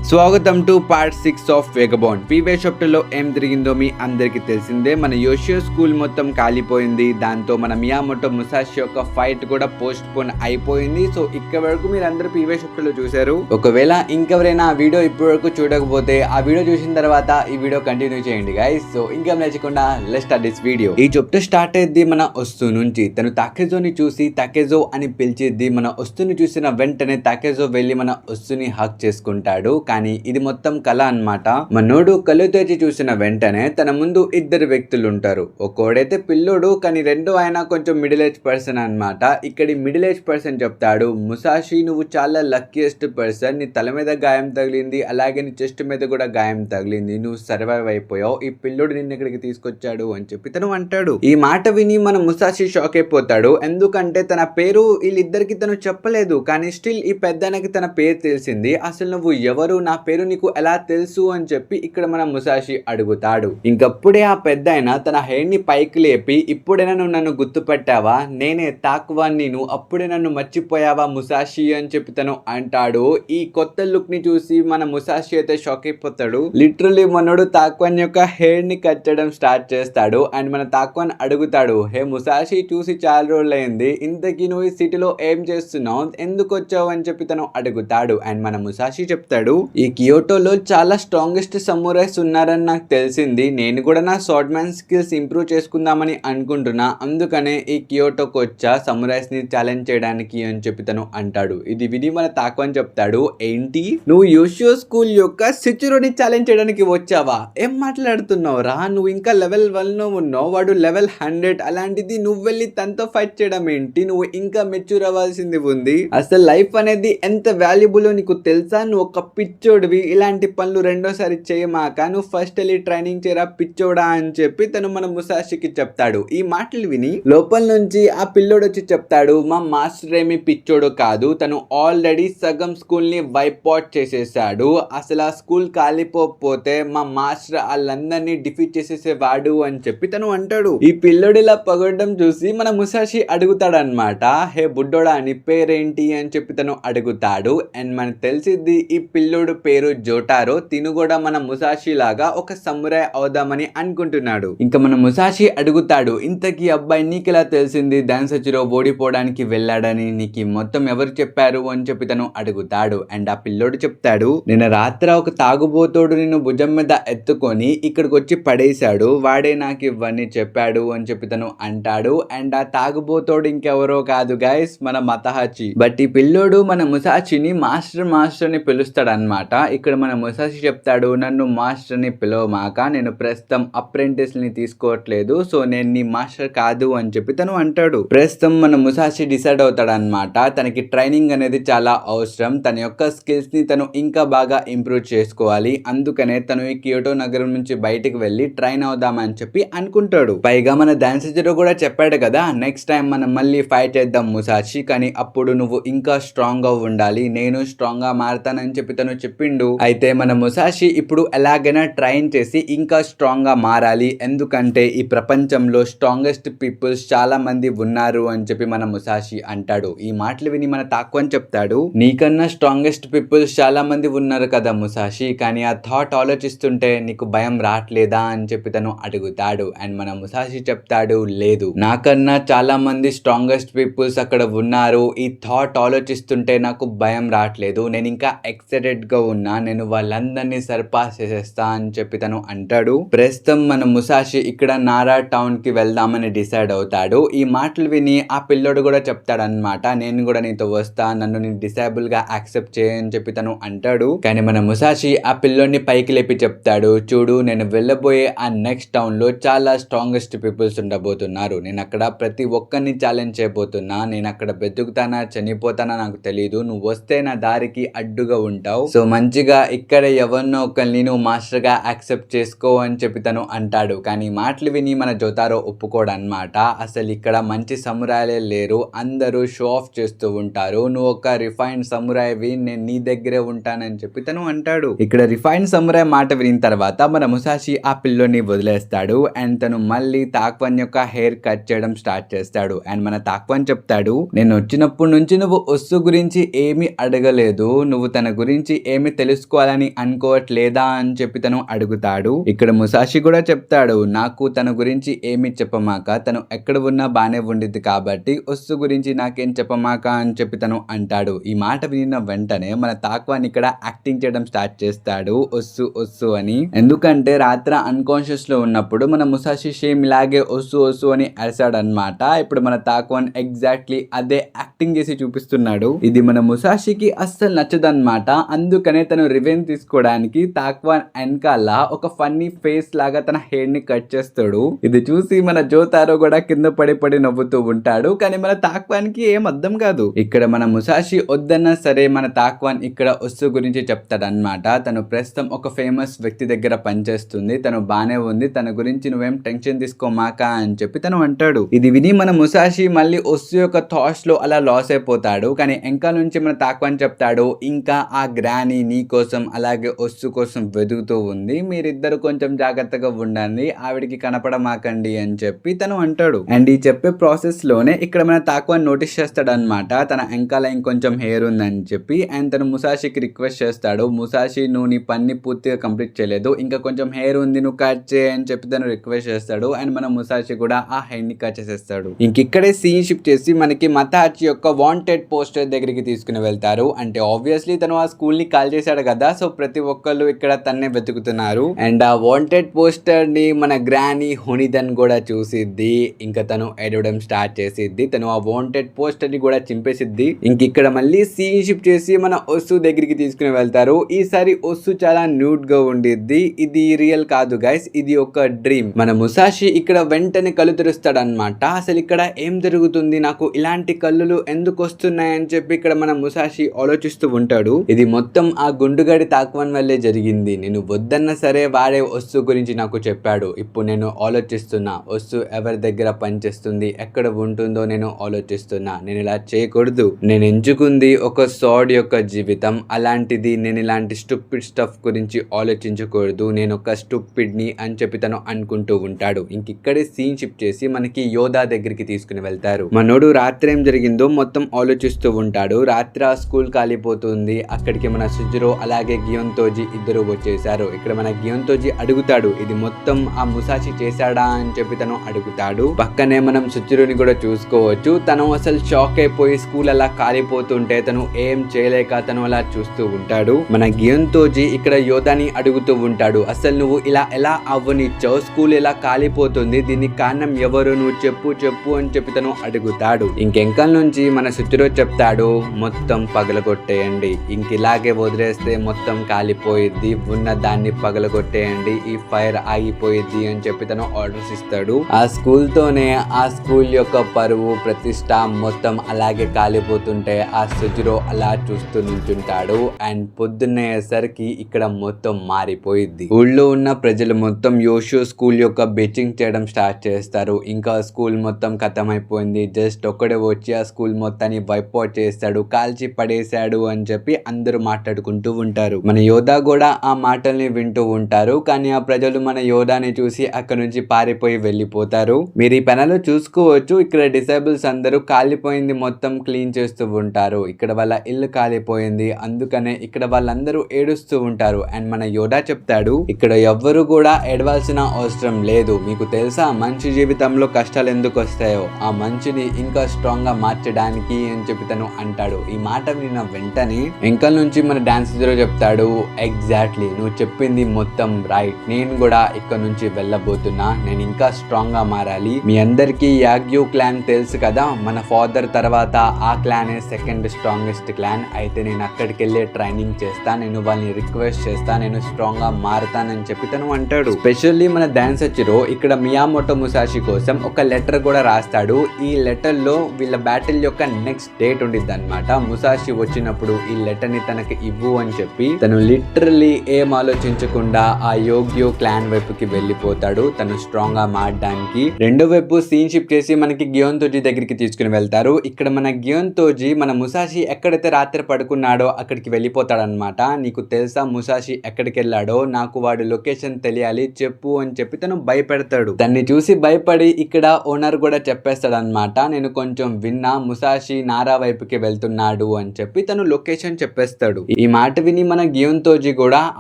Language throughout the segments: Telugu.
స్వాగతం టు పార్ట్ 6 ఆఫ్ వేగబాండ్. ప్రీవియస్ చాప్టర్లో ఏం జరిగిందో మీ అందరికీ తెలిసిందే. మన యోషియో స్కూల్ మొత్తం కాలిపోయింది. దాంతో మన మియామోటో ముసాషి యొక్క ఫైట్ కూడా పోస్ట్ పోన్ అయిపోయింది. సో ఇక్కడ వరకు మీరు అందరూ ప్రీవియస్ చాప్టర్లో చూశారు. ఒకవేళ ఇంకెవరైనా ఆ వీడియో ఇప్పటి వరకు చూడకపోతే ఆ వీడియో చూసిన తర్వాత ఈ వీడియో కంటిన్యూ చేయండి గైస్. సో ఇంకేం నచ్చకుండా లెట్స్ స్టార్ట్ దిస్ వీడియో. ఈ చాప్టర్ స్టార్ట్ అయ్యేది మన ఒస్తు నుంచి. తను తాకెజోని చూసి తాకెజో అని పిలిచేది. మన ఒస్తుని చూసిన వెంటనే తాకెజో వెళ్ళి మన ఒస్తుని హక్ చేసుకుంటాడు. కానీ ఇది మొత్తం కళ అన్నమాట. మనోడు కళ్ళు తెచ్చి చూసిన వెంటనే తన ముందు ఇద్దరు వ్యక్తులు ఉంటారు. ఒక్కోడైతే పిల్లోడు, కానీ రెండో ఆయన కొంచెం మిడిల్ ఏజ్ పర్సన్ అన్నమాట. ఇక్కడి మిడిల్ ఏజ్ పర్సన్ చెప్తాడు, ముసాషి నువ్వు చాలా లక్కీయెస్ట్ పర్సన్. నీ తల మీద గాయం తగిలింది, అలాగే నీ చెస్ట్ మీద కూడా గాయం తగిలింది, నువ్వు సర్వైవ్ అయిపోయావు. ఈ పిల్లోడు నిన్ను ఇక్కడికి తీసుకొచ్చాడు అని చెప్పి తను అంటాడు. ఈ మాట విని మన ముసాషి షాక్ అయిపోతాడు. ఎందుకంటే తన పేరు వీళ్ళిద్దరికి తను చెప్పలేదు, కానీ స్టిల్ ఈ పెద్దనకి తన పేరు తెలిసింది. అసలు నువ్వు ఎవరు, నా పేరు నీకు ఎలా తెలుసు అని చెప్పి ఇక్కడ మన ముసాషి అడుగుతాడు. ఇంకప్పుడే ఆ పెద్ద ఆయన తన హెయిర్ ని పైకి లేపి, ఇప్పుడైనా నువ్వు నన్ను గుర్తుపట్టావా, నేనే తాక్వాన్ని, నువ్వు అప్పుడే నన్ను మర్చిపోయావా ముసాషి అని చెప్పి తను అంటాడు. ఈ కొత్త లుక్ ని చూసి మన ముసాషి అయితే షాక్ అయిపోతాడు. లిటరలీ మనోడు తాక్వాన్ యొక్క హెయిర్ ని కట్ చేయడం స్టార్ట్ చేస్తాడు. అండ్ మన తాక్వాన్ అడుగుతాడు, హే ముసాషి చూసి చాలా రోజులు అయింది, ఇంతకీ నువ్వు ఈ సిటీలో ఏం చేస్తున్నావు, ఎందుకు వచ్చావు అని చెప్పి తను అడుగుతాడు. అండ్ మన ముసాషి చెప్తాడు, ఈ కియోటోలో చాలా స్ట్రాంగెస్ట్ సమురైస్ ఉన్నారని నాకు తెలిసింది. నేను కూడా నా షార్ట్ మ్యాన్ స్కిల్స్ ఇంప్రూవ్ చేసుకుందామని అనుకుంటున్నా, అందుకనే ఈ కియోటోకి వచ్చా సమురైస్ ని ఛాలెంజ్ చేయడానికి అని చెప్పి తను అంటాడు. ఇది విని మన తాక్వాన్ చెప్తాడు, ఏంటి నువ్వు యోషియో స్కూల్ యొక్క సిచురోని ఛాలెంజ్ చేయడానికి వచ్చావా, ఏం మాట్లాడుతున్నావు రా, నువ్వు ఇంకా లెవెల్ 1 లో ఉన్నావు, వాడు లెవెల్ 100, అలాంటిది నువ్వు వెళ్ళి తనతో ఫైట్ చేయడం ఏంటి, నువ్వు ఇంకా మెచ్యూర్ అవ్వాల్సింది ఉంది. అసలు లైఫ్ అనేది ఎంత వాల్యుబుల్ నీకు తెలుసా, నువ్వు ఒక పిచ్చోడివి, ఇలాంటి పనులు రెండోసారి చేయమాక, నువ్వు ఫస్ట్ వెళ్ళి ట్రైనింగ్ చేయరా పిచ్చోడా అని చెప్పి తను మన ముసాషికి చెప్తాడు. ఈ మాటలు విని లోపల నుంచి ఆ పిల్లోడు వచ్చి చెప్తాడు, మా మాస్టర్ ఏమి పిచ్చోడు కాదు, తను ఆల్రెడీ సగం స్కూల్ ని వైప్ అవుట్ చేసేసాడు. అసలు ఆ స్కూల్ కాలిపోతే మా మాస్టర్ వాళ్ళందరినీ డిఫీట్ చేసేసేవాడు అని చెప్పి తను అంటాడు. ఈ పిల్లోడు ఇలా పగొట్టడం చూసి మన ముసాషి అడుగుతాడు అనమాట, హే బుడ్డోడా నీ పేరేంటి అని చెప్పి తను అడుగుతాడు. అండ్ మనకు తెలిసిద్ది ఈ పిల్లోడు పేరు జోటారో. తిను కూడా మన ముసాషి లాగా ఒక సమురాయ్ అవుదామని అనుకుంటున్నాడు. ఇంకా మన ముసాషి అడుగుతాడు, ఇంతకీ అబ్బాయి నీకెలా తెలిసింది డాన్సర్లో ఓడిపోవడానికి వెళ్ళాడని, నీకు మొత్తం ఎవరు చెప్పారు అని చెప్పి తను అడుగుతాడు. అండ్ ఆ పిల్లోడు చెప్తాడు, నిన్న రాత్రి ఒక తాగుబోతోడు నిన్ను భుజం మీద ఎత్తుకొని ఇక్కడికి వచ్చి పడేశాడు, వాడే నాకు ఇవన్నీ చెప్పాడు అని చెప్పి తను అంటాడు. అండ్ ఆ తాగుబోతోడు ఇంకెవరో కాదు గైస్, మన మతహాచి. బట్ ఈ పిల్లోడు మన ముసాషిని మాస్టర్ అని పిలుస్తాడు అనమాట. ఇక్కడ మన ముసాషి చెప్తాడు, నన్ను మాస్టర్ ని పిలవమాక, నేను ప్రస్తుతం అప్రెంటిస్ ని తీసుకోవట్లేదు, సో నేను నీ మాస్టర్ కాదు అని చెప్పి తను అంటాడు. ప్రస్తుతం మన ముసాషి డిసైడ్ అవుతాడు అనమాట, తనకి ట్రైనింగ్ అనేది చాలా అవసరం, తన యొక్క స్కిల్స్ ని తను ఇంకా బాగా ఇంప్రూవ్ చేసుకోవాలి, అందుకనే తను ఈ కియోటో నగరం నుంచి బయటికి వెళ్ళి ట్రైన్ అవుదామని చెప్పి అనుకుంటాడు. పైగా మన డాన్సర్ కూడా చెప్పాడు కదా, నెక్స్ట్ టైం మనం మళ్ళీ ఫైట్ చేద్దాం ముసాషి, కానీ అప్పుడు నువ్వు ఇంకా స్ట్రాంగ్ గా ఉండాలి, నేను స్ట్రాంగ్ గా మారతానని చెప్పి తను చెప్పిండు. అయితే మన ముసాషి ఇప్పుడు ఎలాగైనా ట్రైన్ చేసి ఇంకా స్ట్రాంగ్ గా మారాలి, ఎందుకంటే ఈ ప్రపంచంలో స్ట్రాంగెస్ట్ పీపుల్స్ చాలా మంది ఉన్నారు అని చెప్పి మన ముసాషి అంటాడు. ఈ మాటలు విని మన తాక్వాన్ చెప్తాడు, నీకన్నా స్ట్రాంగెస్ట్ పీపుల్స్ చాలా మంది ఉన్నారు కదా ముసాషి, కానీ ఆ థాట్ ఆలోచిస్తుంటే నీకు భయం రావట్లేదా అని చెప్పి తను అడుగుతాడు. అండ్ మన ముసాషి చెప్తాడు, లేదు, నాకన్నా చాలా మంది స్ట్రాంగెస్ట్ పీపుల్స్ అక్కడ ఉన్నారు, ఈ థాట్ ఆలోచిస్తుంటే నాకు భయం రావట్లేదు, నేను ఇంకా ఎక్సైటెడ్ గా ఉన్నా, నేను వాళ్ళందరినీ సర్పాస్ చేసేస్తా అని చెప్పి తను అంటాడు. ప్రస్తుతం మన ముసాషి ఇక్కడ నారా టౌన్ కి వెళ్దామని డిసైడ్ అవుతాడు. ఈ మాటలు విని ఆ పిల్లోడు కూడా చెప్తాడు అనమాట, నేను కూడా నీతో వస్తా, నన్ను నేను డిసేబుల్ గా యాక్సెప్ట్ చేయని చెప్పి తను అంటాడు. కానీ మన ముసాషి ఆ పిల్లోడిని పైకి లేపి చెప్తాడు, చూడు నేను వెళ్ళబోయే ఆ నెక్స్ట్ టౌన్ లో చాలా స్ట్రాంగెస్ట్ పీపుల్స్ ఉండబోతున్నారు, నేను అక్కడ ప్రతి ఒక్కరిని ఛాలెంజ్ చేయబోతున్నా, నేను అక్కడ బతుకుతానా చనిపోతానా నాకు తెలియదు, నువ్వు వస్తే నా దారికి అడ్డుగా ఉంటావు, సో మంచిగా ఇక్కడ ఎవరినో ఒకరిని నువ్వు మాస్టర్ గా యాక్సెప్ట్ చేసుకో అని చెప్పి తను అంటాడు. కానీ మాటలు విని మన జోతారో ఒప్పుకోడు అనమాట. అసలు ఇక్కడ మంచి సమురాయలే లేరు, అందరూ షో ఆఫ్ చేస్తూ ఉంటారు, నువ్వు ఒక రిఫైన్డ్ సమురాయ్వి, నేను నీ దగ్గరే ఉంటానని చెప్పి తను అంటాడు. ఇక్కడ రిఫైన్డ్ సమురాయ్ మాట విని తర్వాత మన ముసాషి ఆ పిల్లోని వదిలేస్తాడు. అండ్ తను మళ్ళీ తాక్వాన్ యొక్క హెయిర్ కట్ చేయడం స్టార్ట్ చేస్తాడు. అండ్ మన తాక్వాన్ చెప్తాడు, నేను వచ్చినప్పటి నుంచి నువ్వు ఒస్సు గురించి ఏమీ అడగలేదు, నువ్వు తన గురించి ఏమి తెలుసుకోవాలని అనుకోవట్లేదా అని చెప్పి తను అడుగుతాడు. ఇక్కడ ముసాషి కూడా చెప్తాడు, నాకు తన గురించి ఏమి చెప్పమాక, తను ఎక్కడ ఉన్నా బానే ఉండిద్ది కాబట్టి ఒస్సు గురించి నాకేం చెప్పమాక అని చెప్పి తను అంటాడు. ఈ మాట విన్న వెంటనే మన తాక్వాన్ ఇక్కడ యాక్టింగ్ చేయడం స్టార్ట్ చేస్తాడు, ఒస్సు ఒస్సు అని. ఎందుకంటే రాత్రి అన్కాన్షియస్ లో ఉన్నప్పుడు మన ముసాషి సేమ్ ఇలాగే ఒస్సు ఒస్సు అని అరిసాడు అనమాట. ఇప్పుడు మన తాక్వాన్ ఎగ్జాక్ట్లీ అదే యాక్టింగ్ చేసి చూపిస్తున్నాడు. ఇది మన ముసాషికి అస్సలు నచ్చదన్నమాట. అందుకనే తను రివెంజ్ తీసుకోవడానికి తాక్వాన్ వెనకాల ఒక ఫన్నీ ఫేస్ లాగా తన హెయిర్ ని కట్ చేస్తాడు. ఇది చూసి మన జోతారో కూడా కింద పడి పడి నవ్వుతూ ఉంటాడు. కానీ మన తాక్వాన్ కి ఏం అర్థం కాదు. ఇక్కడ మన ముసాషి వద్దన్నా సరే మన తాక్వాన్ ఇక్కడ ఒస్సు గురించి చెప్తాడు అనమాట. తను ప్రస్తుతం ఒక ఫేమస్ వ్యక్తి దగ్గర పనిచేస్తుంది, తను బానే ఉంది, తన గురించి నువ్వేం టెన్షన్ తీసుకోమాక అని చెప్పి తను అంటాడు. ఇది విని మన ముసాషి మళ్ళీ ఒస్సు యొక్క థాట్స్ లో అలా లాస్ అయిపోతాడు. కానీ ఇంకా నుంచి మన తాక్వాన్ చెప్తాడు, ఇంకా ఆ గ్రాని నీ కోసం అలాగే ఒస్సు కోసం వెతుకుతూ ఉంది, మీరిద్దరు కొంచెం జాగ్రత్తగా ఉండండి, ఆవిడికి కనపడమాకండి అని చెప్పి తను అంటాడు. అండ్ ఈ చెప్పే ప్రాసెస్ లోనే ఇక్కడ మన తాక్వాన్ నోటీస్ చేస్తాడు అనమాట, తన వెనకాల ఇంకొంచెం హెయిర్ ఉందని చెప్పి. అండ్ తను ముసాషికి రిక్వెస్ట్ చేస్తాడు, ముసాషి నువ్వు నీ పని పూర్తిగా కంప్లీట్ చేయలేదు, ఇంకా కొంచెం హెయిర్ ఉంది, నువ్వు కట్ చేయి అని చెప్పి తను రిక్వెస్ట్ చేస్తాడు. అండ్ మన ముసాషి కూడా ఆ హెయిర్ ని కట్ చేసేస్తాడు. ఇంకిక్కడే సీన్ షిఫ్ట్ చేసి మనకి మతాచి యొక్క వాంటెడ్ పోస్టర్ దగ్గరికి తీసుకుని వెళ్తారు. అంటే ఆబ్వియస్లీ తను ఆ స్కూల్ ని కాల్ చేశాడు కదా, సో ప్రతి ఒక్కళ్ళు ఇక్కడ తన్నే వెతుకుతున్నారు. అండ్ ఆ వాంటెడ్ పోస్టర్ ని మన గ్రాని హునిదన్ కూడా చూసిద్ది. ఇంకా తను ఏడవడం స్టార్ట్ చేసిద్ది. తను ఆ వాంటెడ్ పోస్టర్ ని కూడా చింపేసిద్ది. ఇంకిక్కడ మళ్ళీ సీన్ షిఫ్ట్ చేసి మన ఒస్సు దగ్గరికి తీసుకుని వెళ్తారు. ఈసారి ఒస్సు చాలా న్యూడ్ గా ఉండిద్ది. ఇది రియల్ కాదు గైస్, ఇది ఒక డ్రీమ్. మన ముసాషి ఇక్కడ వెంటనే కళ్ళు తెరుస్తాడు అనమాట. అసలు ఇక్కడ ఏం జరుగుతుంది, నాకు ఇలాంటి కళ్ళులు ఎందుకు వస్తున్నాయని చెప్పి ఇక్కడ మన ముసాషి ఆలోచిస్తూ ఉంటాడు. ఇది మొత్తం ఆ గుండుగాడి తాక్వాన్ వల్లే జరిగింది. నేను వద్దన్నా సరే వాడే ఒస్సు గురించి నాకు చెప్పాడు. ఇప్పుడు నేను ఆలోచిస్తున్నా, ఒస్సు ఎవరి దగ్గర పనిచేస్తుంది, ఎక్కడ ఉంటుందో నేను ఆలోచిస్తున్నా. నేను ఇలా చేయకూడదు, నేను ఎంచుకుంది ఒక సాడ్ యొక్క జీవితం, అలాంటిది నేను ఇలాంటి స్టూపిడ్ స్టఫ్ గురించి ఆలోచించకూడదు, నేను ఒక స్టూపిడ్ ని అని చెప్పి తను అనుకుంటూ ఉంటాడు. ఇంకిక్కడే సీన్ షిఫ్ట్ చేసి మనకి యోధా దగ్గరికి తీసుకుని వెళ్తారు. మనోడు రాత్రి ఏం జరిగిందో మొత్తం ఆలోచిస్తూ ఉంటాడు. రాత్రి ఆ స్కూల్ కాలిపోతుంది. అక్కడికి మన సుజురో అలాగే గియోన్తోజి ఇద్దరు వచ్చేసారు. ఇక్కడ మన గియోన్తోజి అడుగుతాడు, ఇది మొత్తం ఆ ముసాషి చేశాడా అని చెప్పి తను అడుగుతాడు. పక్కనే మనం సుజురోని కూడా చూసుకోవచ్చు. తను అసలు షాక్ అయిపోయి స్కూల్ అలా కాలిపోతుంటే తను ఏం చేయలేక తను అలా చూస్తూ ఉంటాడు. మన గియోన్తోజి ఇక్కడ యోధాని అడుగుతూ ఉంటాడు, అసలు నువ్వు ఇలా ఎలా అవ్వనిచ్చావు, స్కూల్ ఇలా కాలిపోతుంది, దీనికి కారణం ఎవరు, నువ్వు చెప్పు చెప్పు అని చెప్పి తను అడుగుతాడు. ఇంకెంకల నుంచి మన సుజురో చెప్తాడు, మొత్తం పగలగొట్టేయండి, ఇంకిలాగే వదిలేస్తే మొత్తం కాలిపోయిద్ది, ఉన్న దాన్ని పగలగొట్టేయండి, ఈ ఫైర్ ఆగిపోయిద్ది అని చెప్పి తను ఆర్డర్స్ ఇస్తాడు. ఆ స్కూల్ తోనే ఆ స్కూల్ యొక్క పరువు ప్రతిష్ట మొత్తం అలాగే కాలిపోతుంటే ఆ సుజురో అలా చూస్తూ నిల్చుంటాడు. అండ్ పొద్దున్నేసరికి ఇక్కడ మొత్తం మారిపోయిద్ది. ఊళ్ళో ఉన్న ప్రజలు మొత్తం యోషియో స్కూల్ యొక్క బెచ్చింగ్ చేయడం స్టార్ట్ చేస్తారు. ఇంకా స్కూల్ మొత్తం ఖతమైపోయింది, జస్ట్ ఒక్కడే వచ్చి ఆ స్కూల్ మొత్తాన్ని వైప్ అవుట్ చేస్తాడు, కాల్చి పడేశాడు అని చెప్పి అందరూ మాట్లాడుకుంటూ ఉంటారు. మన యోధా కూడా ఆ మాటల్ని వింటూ ఉంటారు. కానీ ఆ ప్రజలు మన యోధాని చూసి అక్కడ నుంచి పారిపోయి వెళ్ళిపోతారు. మీరు ఈ పెనలో చూసుకోవచ్చు, ఇక్కడ డిసేబుల్స్ అందరూ కాలిపోయింది మొత్తం క్లీన్ చేస్తూ ఉంటారు. ఇక్కడ వాళ్ళ ఇల్లు కాలిపోయింది, అందుకనే ఇక్కడ వాళ్ళందరూ ఏడుస్తూ ఉంటారు. అండ్ మన యోధా చెప్తాడు, ఇక్కడ ఎవ్వరు కూడా ఏడవాల్సిన అవసరం లేదు, మీకు తెలుసా మనిషి జీవితంలో కష్టాలు ఎందుకు వస్తాయో, ఆ మనిషిని ఇంకా స్ట్రాంగ్ గా మార్చడానికి అని చెప్పి తను అంటాడు. ఈ మాట విన్న వెంటనే వెంకల్ నుంచి మన డాన్స్ హీరో చెప్తాడు, ఎగ్జాక్ట్లీ నువ్వు చెప్పింది మొత్తం రైట్, నేను కూడా ఇక్కడ నుంచి వెళ్ళబోతున్నా, నేను ఇంకా స్ట్రాంగ్ గా మారాలి. మీ అందరికీ యాగ్యూ క్లాన్ తెలుసు కదా, మన ఫాదర్ తర్వాత ఆ క్లానే సెకండ్ స్ట్రాంగెస్ట్ క్లాన్. అయితే నేను అక్కడికి వెళ్ళే ట్రైనింగ్ చేస్తా, నేను వాళ్ళని రిక్వెస్ట్ చేస్తా, నేను స్ట్రాంగ్ గా మారుతానని చెప్పి తను అంటాడు. స్పెషల్లీ మన డాన్స్ హీరో ఇక్కడ మియామోటో ముసాషి కోసం ఒక లెటర్ కూడా రాస్తాడు. ఈ లెటర్ లో వీళ్ళ బ్యాటిల్ యొక్క నెక్స్ట్ డేట్ ఉండిద్ది అనమాట. ముసాషి వచ్చినప్పుడు ఈ లెటర్ ని తనకి ఇవ్వు అని చెప్పి తను లిటరల్లీ ఏం ఆలోచించకుండా ఆ యోగ్యో క్లాన్ వైపుకి వెళ్ళిపోతాడు, తను స్ట్రాంగ్ గా మారడానికి. రెండో వైపు సీన్ షిఫ్ట్ చేసి మనకి గియోన్తోజి దగ్గరికి తీసుకుని వెళ్తారు. ఇక్కడ మన గియోన్తోజి మన ముసాషి ఎక్కడైతే రాత్రి పడుకున్నాడో అక్కడికి వెళ్ళిపోతాడు అనమాట. నీకు తెలుసా ముసాషి ఎక్కడికి వెళ్ళాడో, నాకు వాడి లొకేషన్ తెలియాలి చెప్పు అని చెప్పి తను భయపెడతాడు. దాన్ని చూసి భయపడి ఇక్కడ ఓనర్ కూడా చెప్పేస్తాడు అనమాట, నేను కొంచెం విన్నా ముసాషి నారా వైపుకి వెళ్తున్నాడు అని చెప్పి తను లొకేషన్ చెప్పేస్తాడు. ఈ ఈ మాట విని మన గియోన్తోజి కూడా